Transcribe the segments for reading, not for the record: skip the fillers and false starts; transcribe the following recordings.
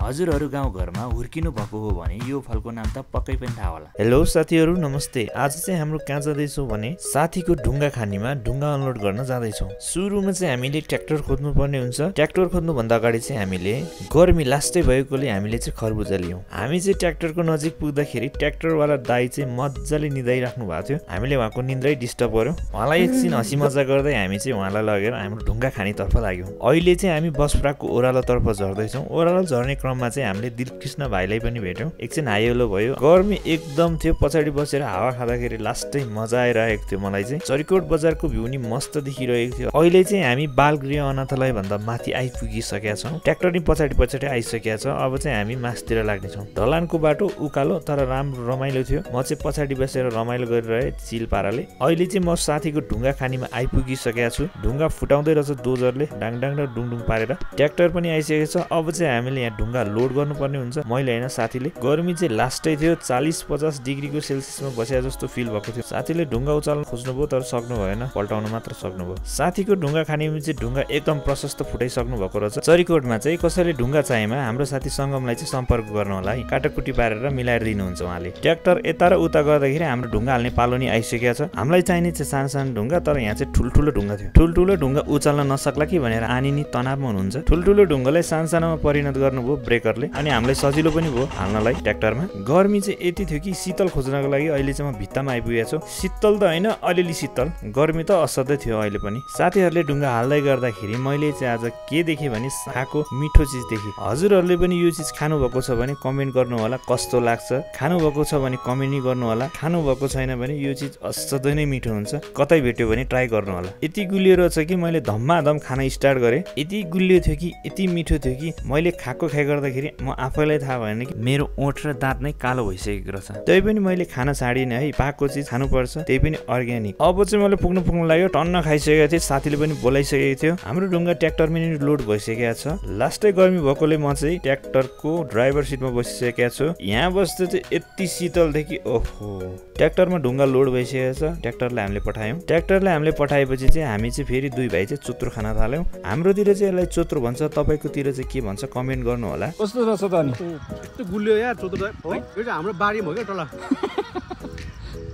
हजुरहरू गाउँघरमा हुर्किनु भएको हो भने यो फलको नाम त पक्कै पनि थाहा होला। हेलो साथीहरू, नमस्ते। आज चाहिँ हाम्रो कहाँ जाँदैछौँ भने साथीको ढुङ्गा खानीमा ढुङ्गा अनलोड गर्न जाँदैछौँ। सुरुमा चाहिँ हामीले ट्र्याक्टर खोज्नु पर्ने हुन्छ। ट्र्याक्टर खोज्नुभन्दा अगाडि चाहिँ हामीले गर्मी लास्टै भएकोले हामीले चाहिँ खरबुजा लियौँ। हामी चाहिँ ट्र्याक्टरको नजिक पुग्दाखेरि ट्र्याक्टरवाला दाइ चाहिँ मजाले निदाइराख्नु भएको थियो। हामीले उहाँको निन्द्रै डिस्टर्ब गर्यौँ। उहाँलाई एकछिन हँसी मजा गर्दै हामी चाहिँ उहाँलाई लगेर हाम्रो ढुङ्गा खानीतर्फ लाग्यौँ। अहिले चाहिँ हामी बसप्राको ओह्रालोतर्फ झर्दैछौँ। ओह्रालो झर्ने क्रममा चाहिँ हामीले दिलकृष्ण भाइलाई पनि भेट्यौँ। एकछिन हाइलो भयो। गर्मी एकदम थियो। पछाडि बसेर हावा खाँदाखेरि लास्टै मजा आइरहेको थियो। मलाई चाहिँ चरिकोट बजारको भ्यू नि मस्त देखिरहेको थियो। अहिले चाहिँ हामी बालगृह अनाथालय भन्दा माथि आइपुगिसकेका छौँ। ट्र्याक्टर नि पछाडि पछाडि आइसकेका छ। अब चाहिँ हामी मासतिर लाग्नेछौँ। ढलानको बाटो उकालो तर राम्रो रमाइलो थियो। म चाहिँ पछाडि बसेर रमाइलो गरिरहेँ चिल पाराले। अहिले चाहिँ म साथीको ढुङ्गा खानीमा आइपुगिसकेका छु। ढुङ्गा फुटाउँदै रहेछ डोजरले डाङडाङ र डुङडुङ पारेर। ट्र्याक्टर पनि आइसकेको छ। अब चाहिँ हामीले यहाँ ढुङ्गा लोड गर्नुपर्ने हुन्छ। मैले होइन साथीले। गर्मी चाहिँ लास्टै थियो। 40-50 डिग्रीको सेल्सियसमा बसेको जस्तो फिल भएको थियो। साथीले ढुङ्गा उचाल्न खोज्नुभयो तर सक्नु भएन। पल्टाउन मात्र सक्नुभयो। साथीको ढुङ्गा खानीमा चाहिँ ढुङ्गा एकदम प्रशस्त फुटाइसक्नु भएको रहेछ। चरिकोटमा चाहिँ कसैले ढुङ्गा चाहेमा हाम्रो साथी सङ्गमलाई चाहिँ सम्पर्क गर्नु होला है। काटाकुटी पारेर मिलाएर दिनुहुन्छ उहाँले। ट्र्याक्टर यता र उता गर्दाखेरि हाम्रो ढुङ्गा हाल्ने पालो नि आइसकेको छ। हामीलाई चाहिने चाहिँ सानो सानो ढुङ्गा, तर यहाँ चाहिँ ठुल्ठुलो ढुङ्गा थियो। ठुल्ठुलो ढुङ्गा उचाल्न नसक्ला कि भनेर आनी नि तनावमा हुनुहुन्छ। ठुल्ठुलो ढुङ्गालाई सानसानोमा परिणत गर्नुभयो ब्रेकरले, अनि हामीलाई सजिलो पनि भयो हाल्नलाई ट्र्याक्टरमा। गर्मी चाहिँ यति थियो कि शीतल खोज्नको लागि अहिले चाहिँ म भित्तामा आइपुगेको छु। शीतल त होइन, अलिअलि शीतल। गर्मी त असाध्यै थियो अहिले पनि। साथीहरूले ढुङ्गा हाल्दै गर्दाखेरि मैले चाहिँ आज के देखेँ भने खाएको मिठो चिज देखेँ। हजुरहरूले पनि यो चिज खानुभएको छ भने कमेन्ट गर्नु होला कस्तो लाग्छ। खानुभएको छ भने कमेन्ट गर्नु होला। खानुभएको छैन भने यो चिज असाध्यै नै मिठो हुन्छ। कतै भेट्यो भने ट्राई गर्नु होला। यति गुलियो रहेछ कि मैले धम्माधम खान स्टार्ट गरेँ। यति गुलियो थियो कि यति मिठो थियो कि मैले खाएको खाइ गर्दाखेरि म आफैलाई थाहा भएन कि मेरो ओठ र दाँत नै कालो भइसकेको रहेछ। त्यही पनि मैले खान छाडिनँ है। पाएको चिज खानुपर्छ, त्यही पनि अर्ग्यानिक। अब चाहिँ मैले पुग्नु लाग्यो। टन्न खाइसकेको थिएँ। साथीले पनि बोलाइसकेको थियो। हाम्रो ढुङ्गा ट्र्याक्टरमा नि लोड भइसकेको छ। लास्टै गर्मी भएकोले म चाहिँ ट्र्याक्टरको ड्राइभर सिटमा बसिसकेको छु। यहाँ बस्दा चाहिँ यति शीतल थियो कि ओहो। ट्र्याक्टरमा ढुङ्गा लोड भइसकेको छ। ट्र्याक्टरलाई हामीले पठायौँ। ट्र्याक्टरलाई हामीले पठाएपछि चाहिँ हामी चाहिँ फेरि दुई भाइ चाहिँ चोत्रो खान थाल्यौँ। हाम्रोतिर चाहिँ यसलाई चोत्रो भन्छ, तपाईँकोतिर चाहिँ के भन्छ कमेन्ट गर्नु होला। कस्तो रहेछ त अनि? यस्तो गुलियो यार चोत्रो हो। यो चाहिँ हाम्रो बारीमा हो क्या टला।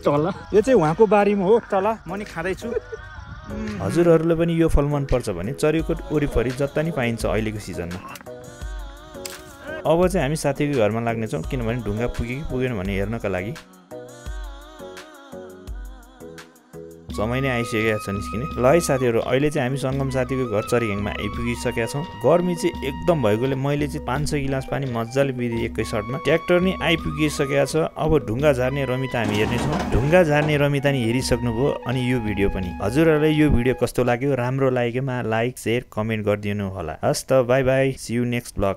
टला यो चाहिँ उहाँको बारीमा हो टला। म नि खाँदैछु। हजुरहरूलाई पनि यो फल मनपर्छ भने चरिकोट वरिपरि जता नि पाइन्छ अहिलेको सिजनमा। अब चाहिँ हामी साथीको घरमा लाग्नेछौँ, किनभने ढुङ्गा पुग्यो कि पुगेन भने हेर्नका लागि। समय नै आइसकेको छ निस्किने। ल है साथीहरू, अहिले चाहिँ हामी सङ्गम साथीको घर चरिघ्याङमा आइपुगिसकेका छौँ। गर्मी चाहिँ एकदम भएकोले मैले चाहिँ 500 गिलास पानी मजाले पिएँ एकै सर्टमा। ट्र्याक्टर नि आइपुगिसकेको छ। अब ढुङ्गा झार्ने रमिता हामी हेर्नेछौँ। ढुङ्गा झार्ने रमिता नि हेरिसक्नुभयो अनि यो भिडियो पनि। हजुरहरूलाई यो भिडियो कस्तो लाग्यो? राम्रो लागेकोमा लाइक, सेयर, कमेन्ट गरिदिनु होला। हस् त, bye bye, see you next blog.